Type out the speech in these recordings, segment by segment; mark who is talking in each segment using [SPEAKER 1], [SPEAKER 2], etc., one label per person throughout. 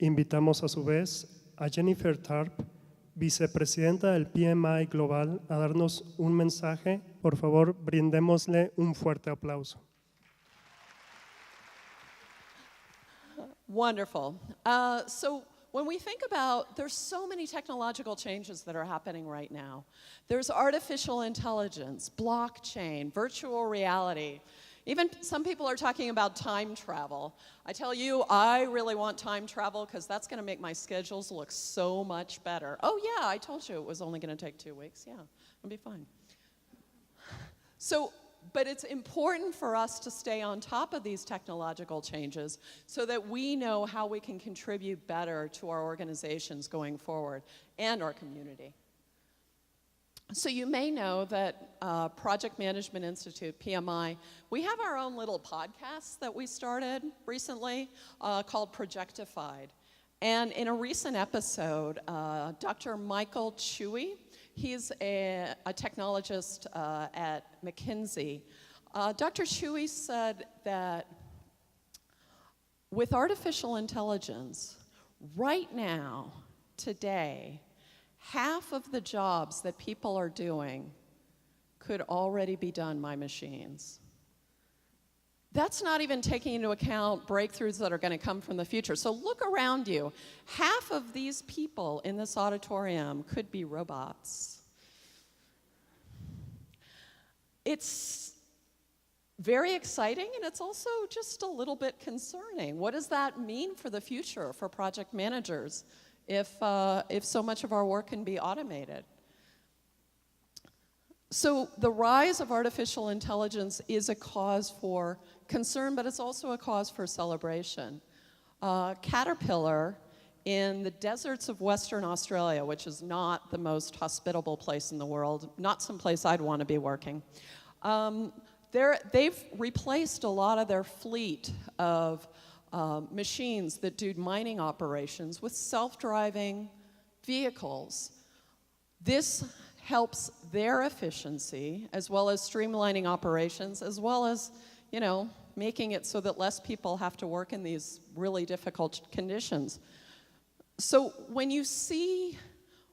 [SPEAKER 1] Invitamos a su vez a Jennifer Tharp, vicepresidenta del PMI Global, a darnos un mensaje. Por favor, brindémosle un fuerte aplauso.
[SPEAKER 2] Wonderful. So when we think about, there's so many technological changes that are happening right now. There's artificial intelligence, blockchain, virtual reality. Even some people are talking about time travel. I tell you, I really want time travel because that's going to make my schedules look so much better. Oh yeah, I told you it was only going to take 2 weeks. Yeah, it'll be fine. So, but it's important for us to stay on top of these technological changes so that we know how we can contribute better to our organizations going forward and our community. So you may know that Project Management Institute, PMI, we have our own little podcast that we started recently called Projectified. And in a recent episode, Dr. Michael Chewy, he's a technologist at McKinsey. Dr. Chewy said that with artificial intelligence, right now, today, half of the jobs that people are doing could already be done by machines. That's not even taking into account breakthroughs that are going to come from the future. So look around you. Half of these people in this auditorium could be robots. It's very exciting, and it's also just a little bit concerning. What does that mean for the future for project managers if so much of our work can be automated? So the rise of artificial intelligence is a cause for concern, but it's also a cause for celebration. Caterpillar in the deserts of Western Australia, which is not the most hospitable place in the world, not some place I'd want to be working, they've replaced a lot of their fleet of machines that do mining operations with self-driving vehicles. This helps their efficiency, as well as streamlining operations, as well as, making it so that less people have to work in these really difficult conditions. So when you see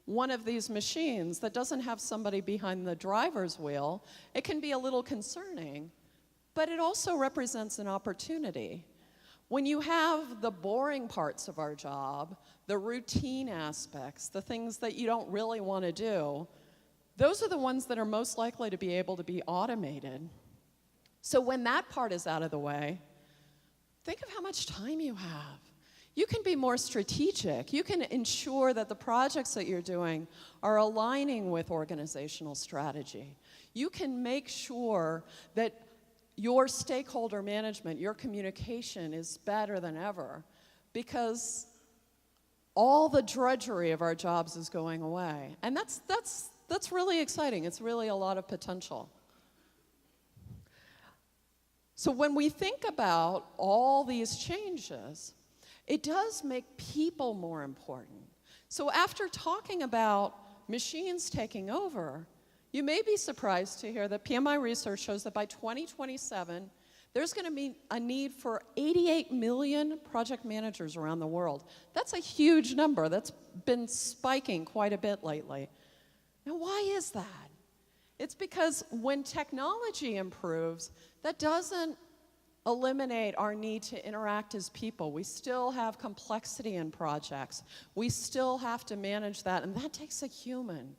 [SPEAKER 2] one of these machines that doesn't have somebody behind the driver's wheel, it can be a little concerning, but it also represents an opportunity. When you have the boring parts of our job, the routine aspects, the things that you don't really want to do, those are the ones that are most likely to be able to be automated. So when that part is out of the way, think of how much time you have. You can be more strategic. You can ensure that the projects that you're doing are aligning with organizational strategy. You can make sure that your stakeholder management, your communication is better than ever, because all the drudgery of our jobs is going away. And that's really exciting. It's really a lot of potential. So when we think about all these changes, it does make people more important. So after talking about machines taking over, you may be surprised to hear that PMI research shows that by 2027, there's going to be a need for 88 million project managers around the world. That's a huge number. That's been spiking quite a bit lately. Now, why is that? It's because when technology improves, that doesn't eliminate our need to interact as people. We still have complexity in projects. We still have to manage that, and that takes a human.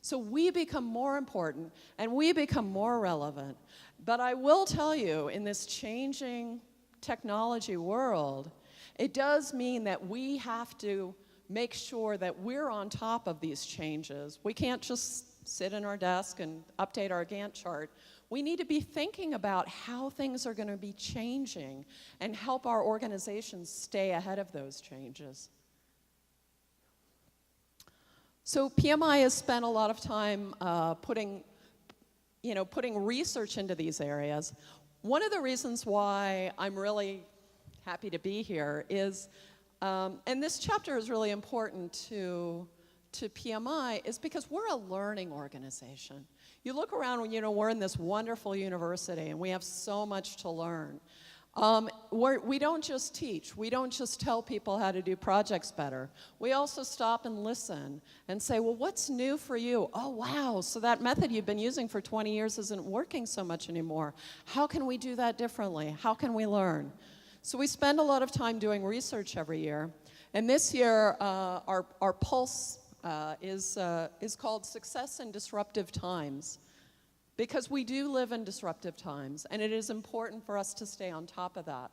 [SPEAKER 2] So we become more important, and we become more relevant. But I will tell you, in this changing technology world, it does mean that we have to make sure that we're on top of these changes. We can't just sit in our desk and update our Gantt chart. We need to be thinking about how things are going to be changing and help our organizations stay ahead of those changes. So PMI has spent a lot of time putting research into these areas. One of the reasons why I'm really happy to be here is, and this chapter is really important to PMI, is because we're a learning organization. You look around, we're in this wonderful university, and we have so much to learn. We don't just teach. We don't just tell people how to do projects better. We also stop and listen and say, well, what's new for you? Oh, wow, so that method you've been using for 20 years isn't working so much anymore. How can we do that differently? How can we learn? So we spend a lot of time doing research every year. And this year, our pulse is called Success in Disruptive Times. Because we do live in disruptive times, and it is important for us to stay on top of that.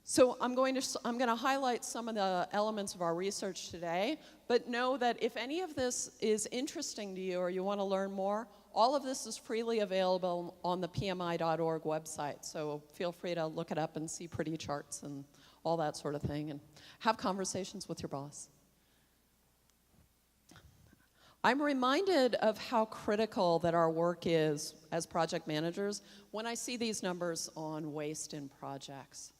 [SPEAKER 2] So I'm going to highlight some of the elements of our research today, but know that if any of this is interesting to you or you want to learn more, all of this is freely available on the PMI.org website. So feel free to look it up and see pretty charts and all that sort of thing, and have conversations with your boss. I'm reminded of how critical that our work is as project managers when I see these numbers on waste in projects.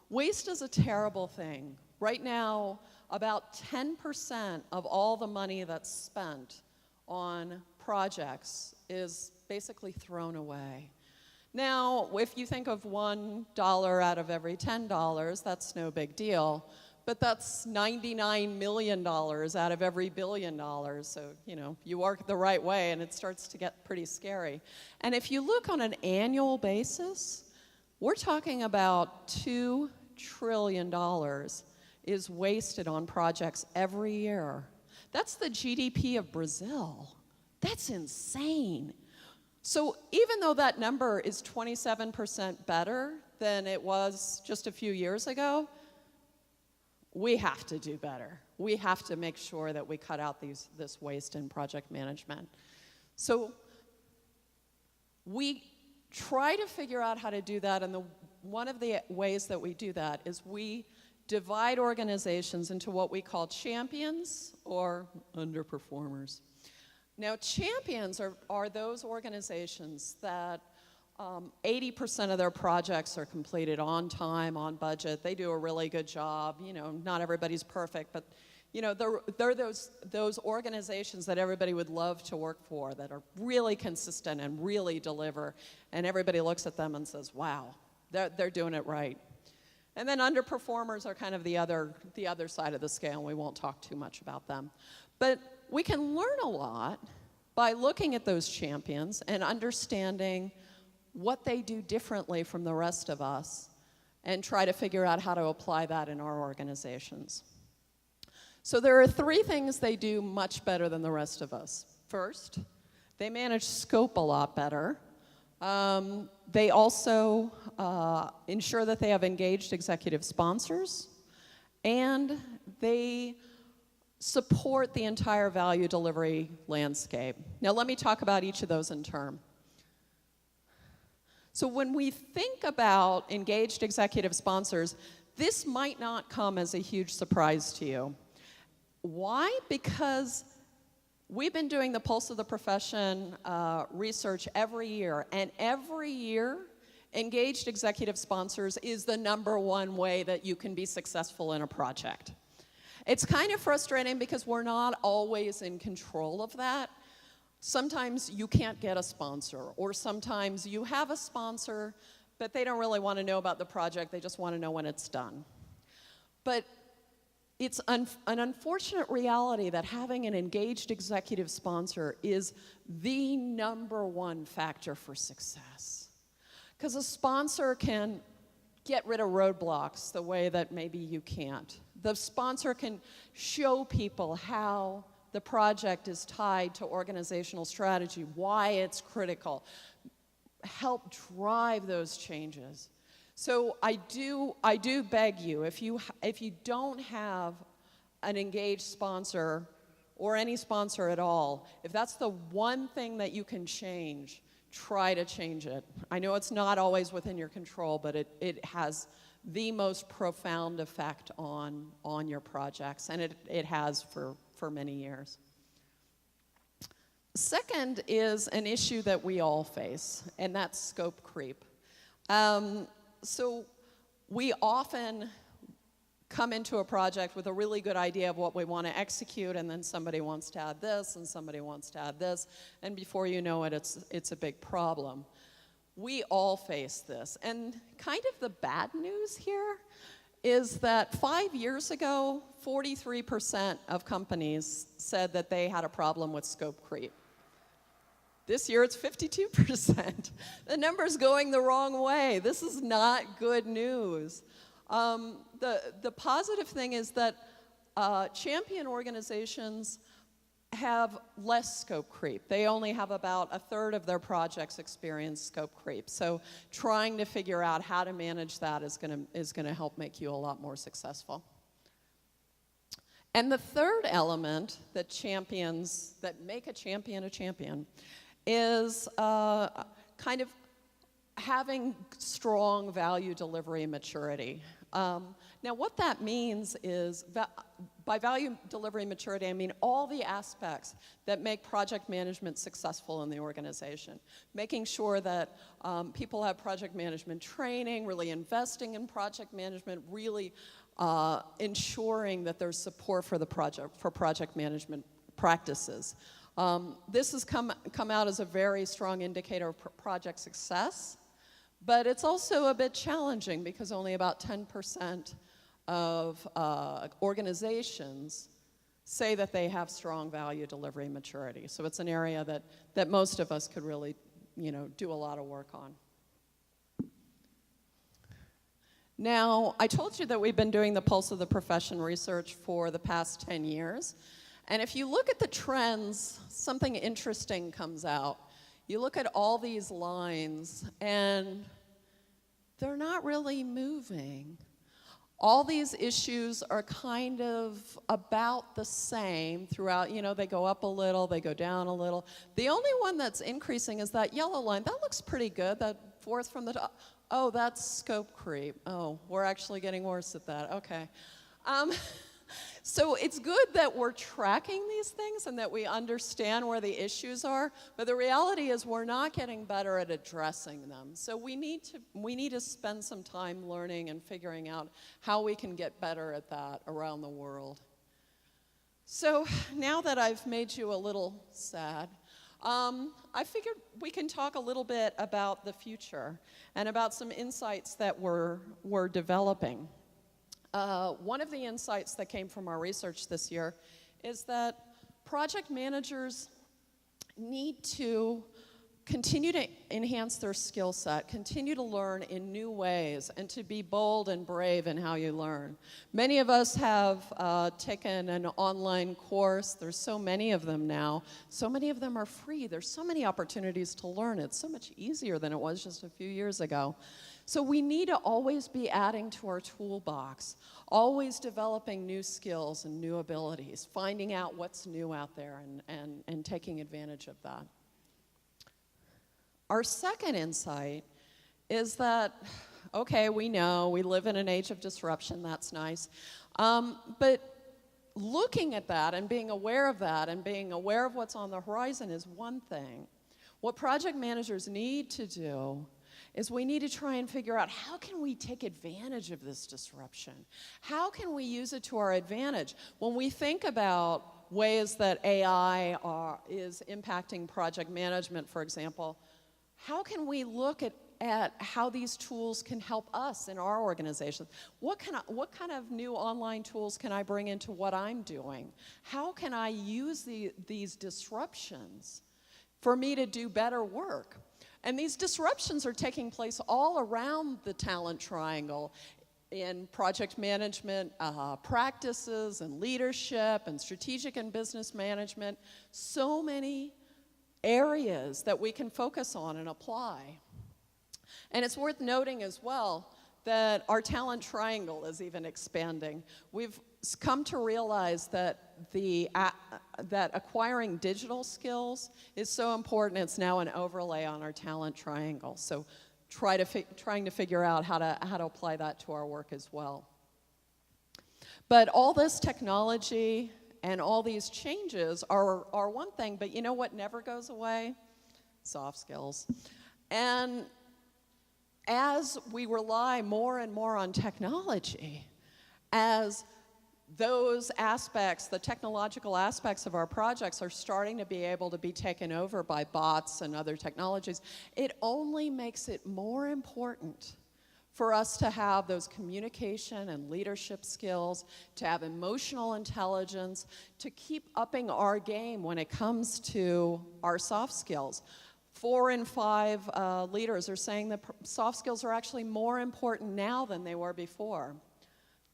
[SPEAKER 2] Waste is a terrible thing. Right now, about 10% of all the money that's spent on projects is basically thrown away. Now, if you think of $1 out of every $10, that's no big deal. But that's $99 million out of every $1 billion. So, you know, you work the right way and it starts to get pretty scary. And if you look on an annual basis, we're talking about $2 trillion is wasted on projects every year. That's the GDP of Brazil. That's insane. So even though that number is 27% better than it was just a few years ago, we have to do better. We have to make sure that we cut out this waste in project management. So we try to figure out how to do that, and one of the ways that we do that is we divide organizations into what we call champions or underperformers. Now, champions are those organizations that 80% of their projects are completed on time, on budget. They do a really good job. You know, not everybody's perfect, but you know, they're those organizations that everybody would love to work for, that are really consistent and really deliver, and everybody looks at them and says, wow, they're doing it right. And then underperformers are kind of the other side of the scale, and we won't talk too much about them. But we can learn a lot by looking at those champions and understanding what they do differently from the rest of us, and try to figure out how to apply that in our organizations. So there are 3 things they do much better than the rest of us. First, they manage scope a lot better. They also ensure that they have engaged executive sponsors, and they support the entire value delivery landscape. Now let me talk about each of those in turn. So when we think about engaged executive sponsors, this might not come as a huge surprise to you. Why? Because we've been doing the Pulse of the Profession research every year, and every year, engaged executive sponsors is the #1 way that you can be successful in a project. It's kind of frustrating because we're not always in control of that. Sometimes you can't get a sponsor, or sometimes you have a sponsor, but they don't really want to know about the project, they just want to know when it's done. But it's an unfortunate reality that having an engaged executive sponsor is the #1 factor for success. Because a sponsor can get rid of roadblocks the way that maybe you can't. The sponsor can show people how the project is tied to organizational strategy, why it's critical, help drive those changes. So I do beg you, if you don't have an engaged sponsor or any sponsor at all, if that's the one thing that you can change, try to change it. I know it's not always within your control, but it has the most profound effect on your projects, and it has for many years. Second is an issue that we all face, and that's scope creep. So we often come into a project with a really good idea of what we want to execute, and then somebody wants to add this, and somebody wants to add this, and before you know it, it's a big problem. We all face this. And kind of the bad news here is that 5 years ago, 43% of companies said that they had a problem with scope creep. This year, it's 52%. The number's going the wrong way. This is not good news. The positive thing is that champion organizations have less scope creep. They only have about a third of their projects experience scope creep. So trying to figure out how to manage that is gonna help make you a lot more successful. And the third element that make a champion is kind of having strong value delivery maturity. Now what that means is, by value delivery maturity, I mean all the aspects that make project management successful in the organization. Making sure that people have project management training, really investing in project management, really ensuring that there's support for project management practices. This has come out as a very strong indicator of project success, but it's also a bit challenging because only about 10% of organizations say that they have strong value delivery maturity. So it's an area that most of us could really, do a lot of work on. Now, I told you that we've been doing the Pulse of the Profession research for the past 10 years. And if you look at the trends, something interesting comes out. You look at all these lines, and they're not really moving. All these issues are kind of about the same throughout. They go up a little, they go down a little. The only one that's increasing is that yellow line. That looks pretty good, that fourth from the top. Oh, that's scope creep. Oh, we're actually getting worse at that. Okay. So it's good that we're tracking these things and that we understand where the issues are, but the reality is we're not getting better at addressing them. So we need to spend some time learning and figuring out how we can get better at that around the world. So now that I've made you a little sad, I figured we can talk a little bit about the future and about some insights that we're developing. One of the insights that came from our research this year is that project managers need to continue to enhance their skill set, continue to learn in new ways, and to be bold and brave in how you learn. Many of us have taken an online course. There's so many of them now. So many of them are free. There's so many opportunities to learn. It's so much easier than it was just a few years ago. So we need to always be adding to our toolbox, always developing new skills and new abilities, finding out what's new out there and taking advantage of that. Our second insight is that, okay, we know we live in an age of disruption, that's nice, but looking at that and being aware of that and being aware of what's on the horizon is one thing. What project managers need to do is we need to try and figure out how can we take advantage of this disruption? How can we use it to our advantage? When we think about ways that AI is impacting project management, for example, how can we look at how these tools can help us in our organization? What kind of new online tools can I bring into what I'm doing? How can I use these disruptions for me to do better work? And these disruptions are taking place all around the talent triangle in project management practices and leadership and strategic and business management. So many areas that we can focus on and apply. And it's worth noting as well that our talent triangle is even expanding. We've come to realize that that acquiring digital skills is so important. It's now an overlay on our talent triangle. So trying to figure out how to apply that to our work as well. But all this technology and all these changes are one thing, but you know what never goes away? Soft skills. And as we rely more and more on technology, as those aspects, the technological aspects of our projects are starting to be able to be taken over by bots and other technologies. It only makes it more important for us to have those communication and leadership skills, to have emotional intelligence, to keep upping our game when it comes to our soft skills. 4 in 5 leaders are saying that soft skills are actually more important now than they were before.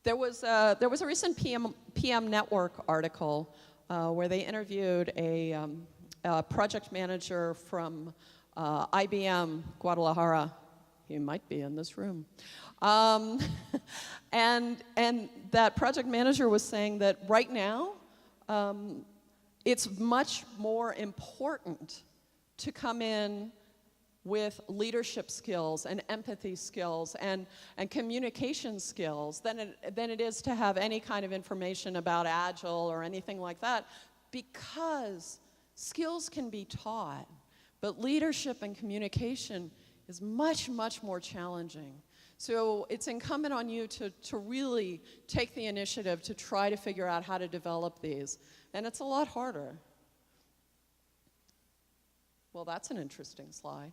[SPEAKER 2] There was a recent PM Network article where they interviewed a project manager from IBM Guadalajara. He might be in this room. And that project manager was saying that right now, it's much more important to come in with leadership skills and empathy skills and communication skills than it is to have any kind of information about Agile or anything like that, because skills can be taught, but leadership and communication is much, much more challenging. So it's incumbent on you to really take the initiative to try to figure out how to develop these, and it's a lot harder. Well, that's an interesting slide.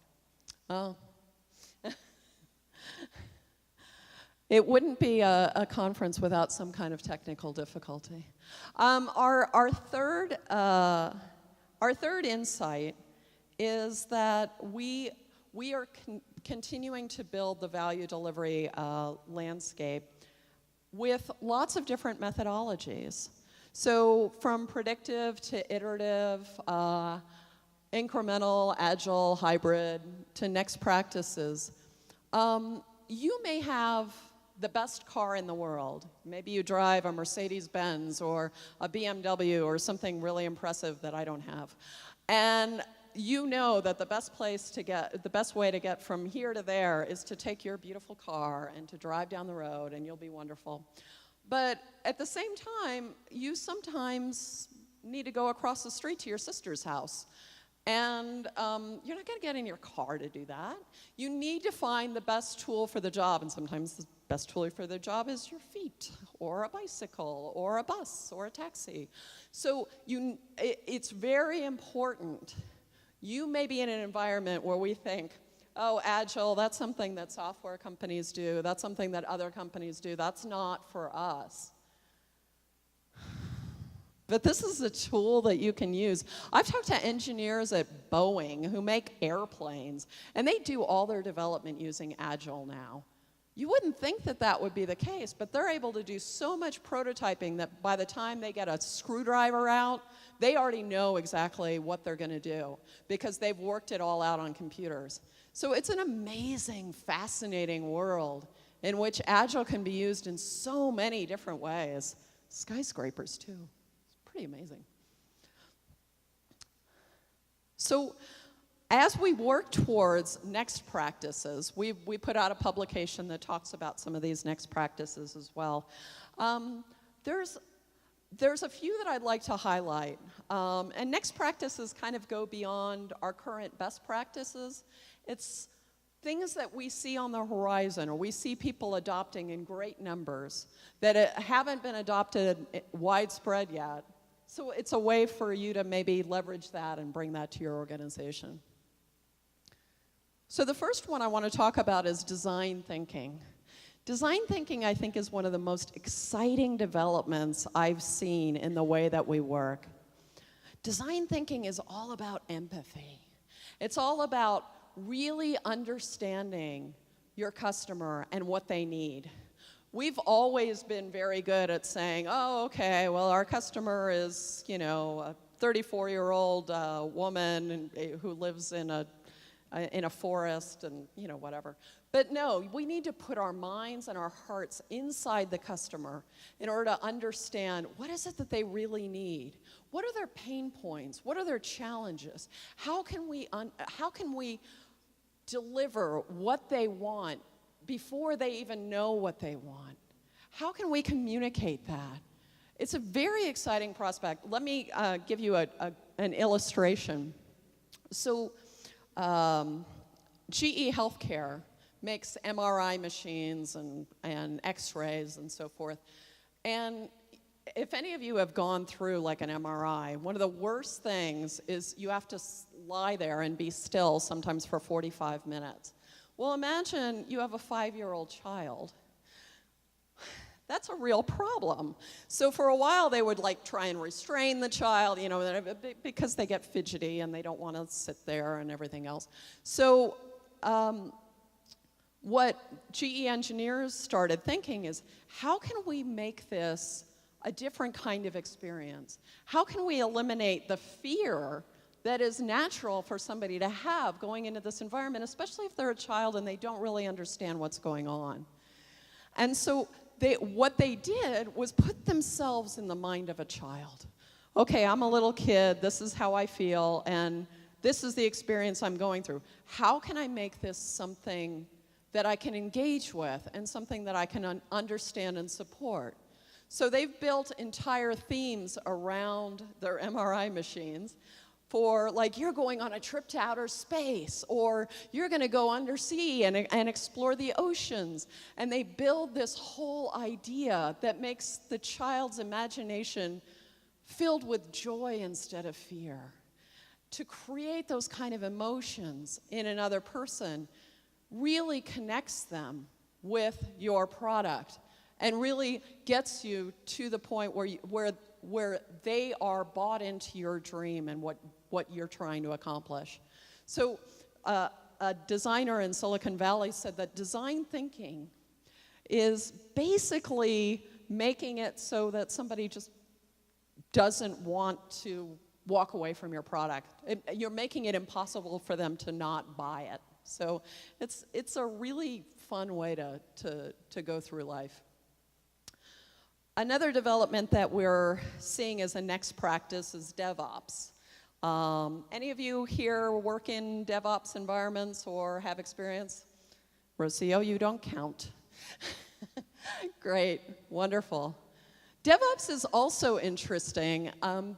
[SPEAKER 2] Oh. It wouldn't be a conference without some kind of technical difficulty. Our third insight is that we are continuing to build the value delivery landscape with lots of different methodologies. So from predictive to iterative, incremental, agile, hybrid, to next practices. You may have the best car in the world. Maybe you drive a Mercedes-Benz or a BMW or something really impressive that I don't have. And you know that the best way to get from here to there is to take your beautiful car and to drive down the road and you'll be wonderful. But at the same time, you sometimes need to go across the street to your sister's house. And you're not going to get in your car to do that. You need to find the best tool for the job, and sometimes the best tool for the job is your feet, or a bicycle, or a bus, or a taxi. So it's very important. You may be in an environment where we think, oh, Agile, that's something that software companies do, that's something that other companies do, that's not for us. But this is a tool that you can use. I've talked to engineers at Boeing who make airplanes, and they do all their development using Agile now. You wouldn't think that that would be the case, but they're able to do so much prototyping that by the time they get a screwdriver out, they already know exactly what they're going to do because they've worked it all out on computers. So it's an amazing, fascinating world in which Agile can be used in so many different ways. Skyscrapers, too. Pretty amazing. So as we work towards next practices, we put out a publication that talks about some of these next practices as well. There's a few that I'd like to highlight. And next practices kind of go beyond our current best practices. It's things that we see on the horizon or we see people adopting in great numbers that haven't been adopted widespread yet. So it's a way for you to maybe leverage that and bring that to your organization. So the first one I want to talk about is design thinking. Design thinking, I think, is one of the most exciting developments I've seen in the way that we work. Design thinking is all about empathy. It's all about really understanding your customer and what they need. We've always been very good at saying, oh, okay, well, our customer is, a 34-year-old woman who lives in a forest and, whatever. But no, we need to put our minds and our hearts inside the customer in order to understand what is it that they really need? What are their pain points? What are their challenges? How can we deliver what they want before they even know what they want? How can we communicate that? It's a very exciting prospect. Let me give you an illustration. So GE Healthcare makes MRI machines and X-rays and so forth. And if any of you have gone through like an MRI, one of the worst things is you have to lie there and be still sometimes for 45 minutes. Well, imagine you have a 5-year-old child. That's a real problem. So for a while they would like try and restrain the child, you know, because they get fidgety and they don't want to sit there and everything else. So what GE engineers started thinking is, how can we make this a different kind of experience? How can we eliminate the fear that is natural for somebody to have going into this environment, especially if they're a child and they don't really understand what's going on? And so what they did was put themselves in the mind of a child. Okay, I'm a little kid, this is how I feel, and this is the experience I'm going through. How can I make this something that I can engage with and something that I can understand and support? So they've built entire themes around their MRI machines for, like, you're going on a trip to outer space, or you're going to go undersea and explore the oceans. And they build this whole idea that makes the child's imagination filled with joy instead of fear. To create those kind of emotions in another person really connects them with your product and really gets you to the point where they are bought into your dream and what you're trying to accomplish. So a designer in Silicon Valley said that design thinking is basically making it so that somebody just doesn't want to walk away from your product. You're making it impossible for them to not buy it. So it's a really fun way to go through life. Another development that we're seeing as a next practice is DevOps. Any of you here work in DevOps environments or have experience? Rocio, you don't count. Great, wonderful. DevOps is also interesting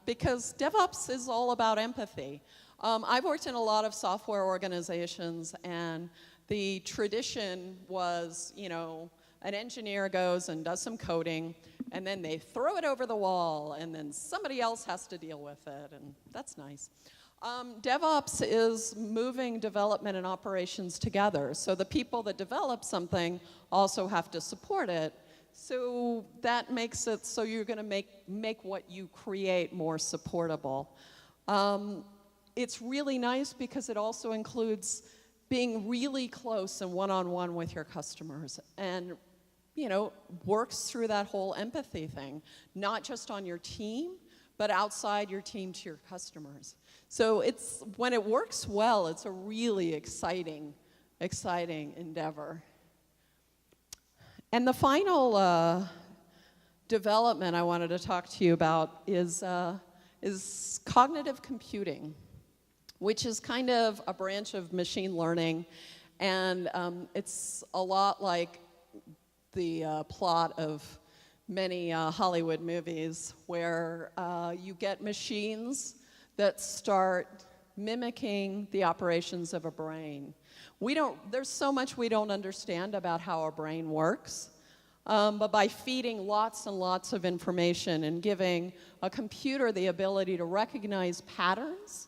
[SPEAKER 2] because DevOps is all about empathy. I've worked in a lot of software organizations, and the tradition was, you know, an engineer goes and does some coding, and then they throw it over the wall, and then somebody else has to deal with it, and that's nice. DevOps is moving development and operations together. So the people that develop something also have to support it. So that makes it so you're going to make what you create more supportable. It's really nice because it also includes being really close and one-on-one with your customers, and, you know, works through that whole empathy thing, not just on your team, but outside your team to your customers. So when it works well, it's a really exciting endeavor. And the final development I wanted to talk to you about is cognitive computing, which is kind of a branch of machine learning, and it's a lot like the plot of many Hollywood movies where you get machines that start mimicking the operations of a brain. There's so much we don't understand about how our brain works, but by feeding lots and lots of information and giving a computer the ability to recognize patterns,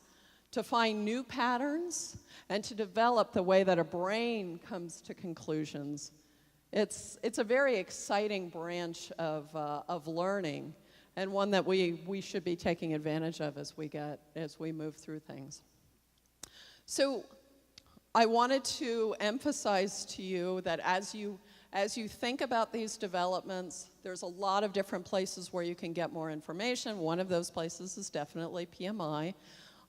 [SPEAKER 2] to find new patterns, and to develop the way that a brain comes to conclusions. It's a very exciting branch of learning, and one that we should be taking advantage of as we move through things. So I wanted to emphasize to you that as you think about these developments, there's a lot of different places where you can get more information. One of those places is definitely PMI.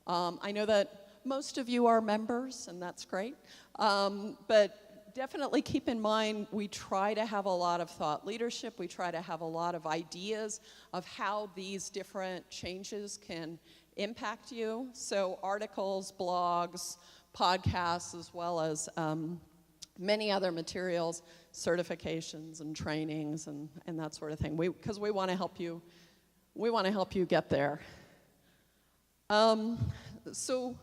[SPEAKER 2] I know that most of you are members, and that's great, but definitely keep in mind we try to have a lot of thought leadership. We try to have a lot of ideas of how these different changes can impact you. So articles, blogs, podcasts, as well as many other materials, certifications and trainings and that sort of thing. Because we want to help you. We want to help you get there. So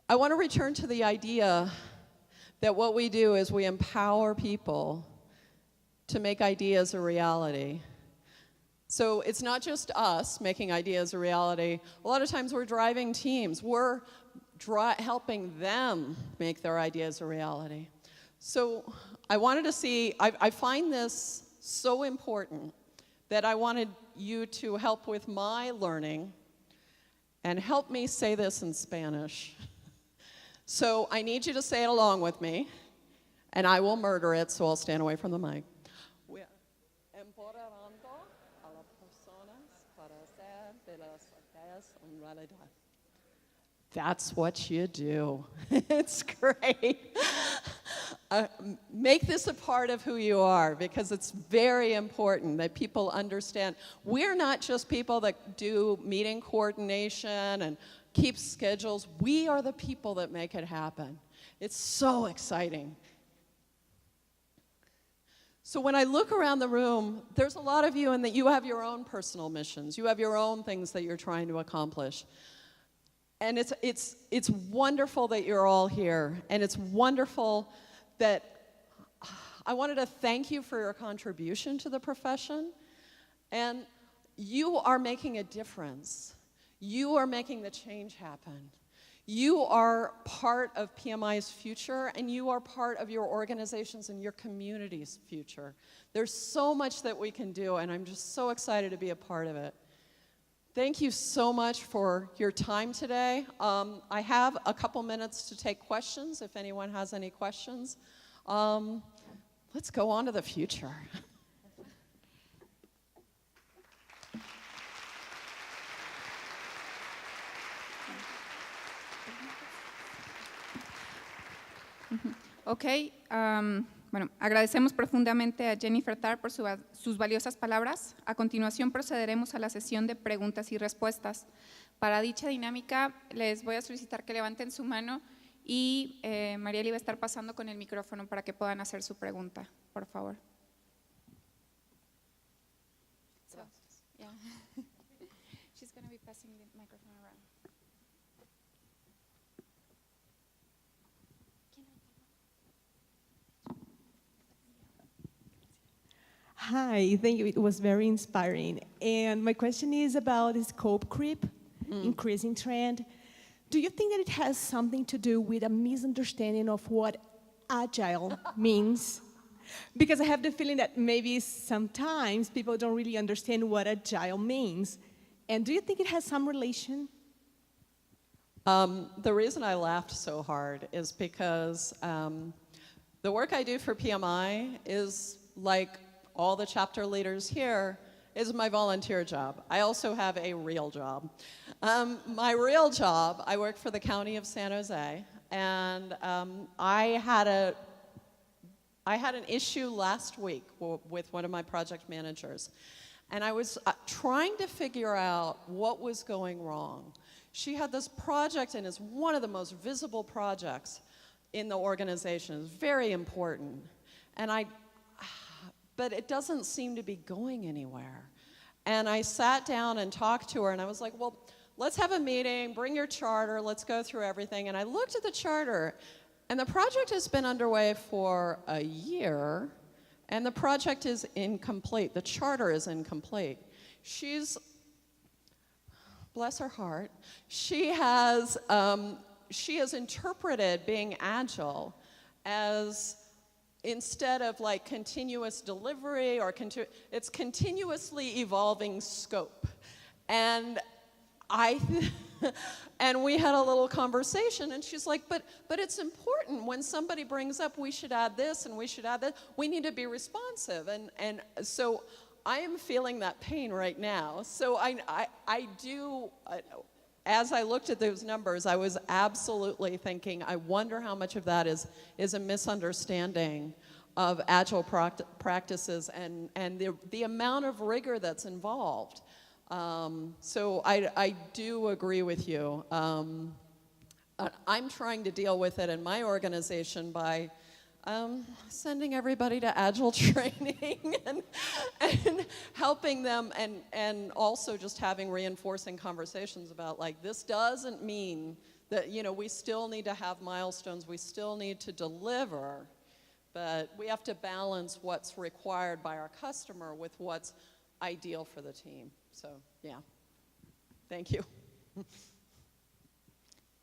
[SPEAKER 2] I want to return to the idea that what we do is we empower people to make ideas a reality. So it's not just us making ideas a reality. A lot of times we're driving teams. We're helping them make their ideas a reality. So I wanted to see, I find this so important that I wanted you to help with my learning and help me say this in Spanish. So I need you to say it along with me, and I will murder it, so I'll stand away from the mic. Empoderando a las personas para hacer de las ideas una realidad. That's what you do. It's great. Make this a part of who you are, because it's very important that people understand we're not just people that do meeting coordination and keep schedules. We are the people that make it happen. It's so exciting. So when I look around the room, there's a lot of you in that you have your own personal missions. You have your own things that you're trying to accomplish. And it's wonderful that you're all here, and it's wonderful that I wanted to thank you for your contribution to the profession, and you are making a difference. You are making the change happen. You are part of PMI's future, and you are part of your organization's and your community's future. There's so much that we can do, and I'm just so excited to be a part of it. Thank you so much for your time today. I have a couple minutes to take questions if anyone has any questions. Let's go on to the future.
[SPEAKER 3] Ok, bueno, agradecemos profundamente a Jennifer Tharp por sus valiosas palabras. A continuación procederemos a la sesión de preguntas y respuestas. Para dicha dinámica les voy a solicitar que levanten su mano y Marieli va a estar pasando con el micrófono para que puedan hacer su pregunta, por favor. So, yeah. She's going to be passing the microphone around.
[SPEAKER 4] Hi, thank you. It was very inspiring. And my question is about the scope creep, increasing trend. Do you think that it has something to do with a misunderstanding of what agile means? Because I have the feeling that maybe sometimes people don't really understand what agile means. And do you think it has some relation?
[SPEAKER 2] The reason I laughed so hard is because the work I do for PMI is like all the chapter leaders here, is my volunteer job. I also have a real job. My real job, I work for the County of San Jose, and I had an issue last week with one of my project managers, and I was trying to figure out what was going wrong. She had this project, and it's one of the most visible projects in the organization. It's very important, but it doesn't seem to be going anywhere. And I sat down and talked to her, and I was like, well, let's have a meeting, bring your charter, let's go through everything. And I looked at the charter, and the project has been underway for a year, and the project is incomplete. The charter is incomplete. Bless her heart, she has interpreted being agile as, instead of like continuous delivery or it's continuously evolving scope. And and we had a little conversation, and she's like, but it's important when somebody brings up we should add this and we should add that, we need to be responsive. And so I am feeling that pain right now. So I do, as I looked at those numbers, I was absolutely thinking, I wonder how much of that is a misunderstanding of agile practices and the amount of rigor that's involved. So I do agree with you. I'm trying to deal with it in my organization by sending everybody to agile training and helping them, and also just having reinforcing conversations about, like, this doesn't mean that, you know, we still need to have milestones, we still need to deliver, but we have to balance what's required by our customer with what's ideal for the team. So, yeah. Thank you.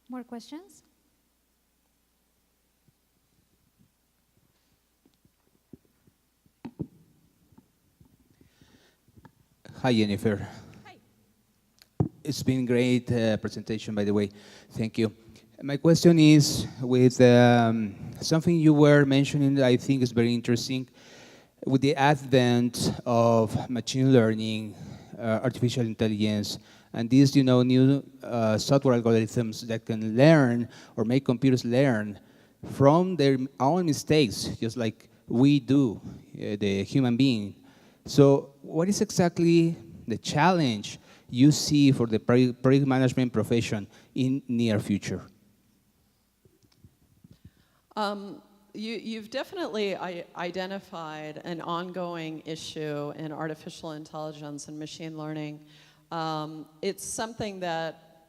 [SPEAKER 5] More questions?
[SPEAKER 6] Hi, Jennifer.
[SPEAKER 5] Hi.
[SPEAKER 6] It's been great presentation, by the way. Thank you. My question is with something you were mentioning that I think is very interesting. With the advent of machine learning, artificial intelligence, and these, new software algorithms that can learn or make computers learn from their own mistakes, just like we do, the human being. So what is exactly the challenge you see for the project management profession in near future?
[SPEAKER 2] You've definitely identified an ongoing issue in artificial intelligence and machine learning. It's something that,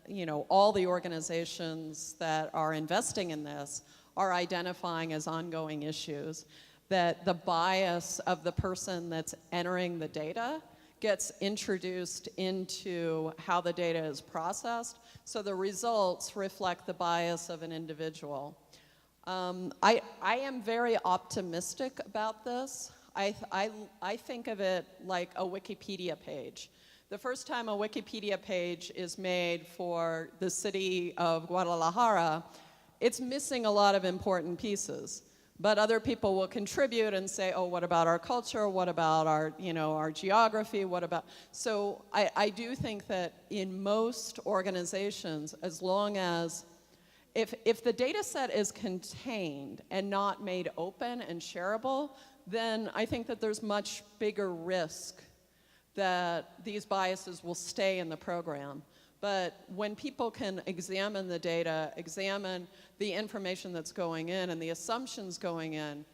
[SPEAKER 2] all the organizations that are investing in this are identifying as ongoing issues, that the bias of the person that's entering the data gets introduced into how the data is processed, so the results reflect the bias of an individual. I am very optimistic about this. I think of it like a Wikipedia page. The first time a Wikipedia page is made for the city of Guadalajara, it's missing a lot of important pieces. But other people will contribute and say, oh, what about our culture? What about our, our geography? What about... So I do think that in most organizations, as long as, if the data set is contained and not made open and shareable, then I think that there's much bigger risk that these biases will stay in the program. But when people can examine the data, examine the information that's going in and the assumptions going in,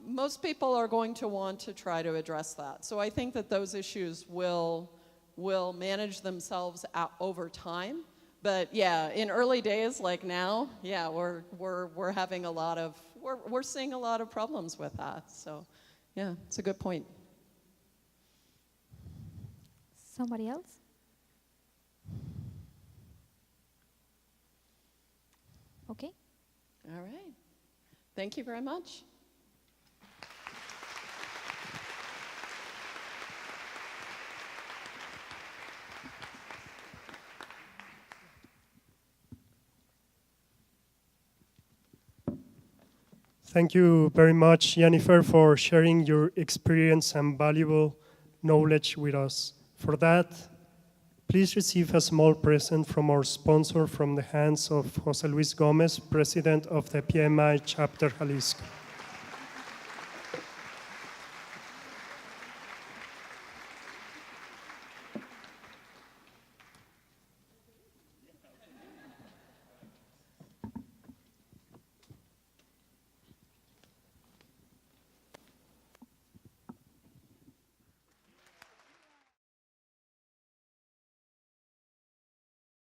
[SPEAKER 2] most people are going to want to try to address that. So I think that those issues will manage themselves out over time. But yeah, in early days like now, yeah, we're having a lot of, we're seeing a lot of problems with that. So yeah, it's a good point.
[SPEAKER 5] Somebody else? Okay.
[SPEAKER 2] All right. Thank you very much.
[SPEAKER 1] Thank you very much, Jennifer, for sharing your experience and valuable knowledge with us. For that, please receive a small present from our sponsor from the hands of José Luis Gómez, President of the PMI Chapter Jalisco.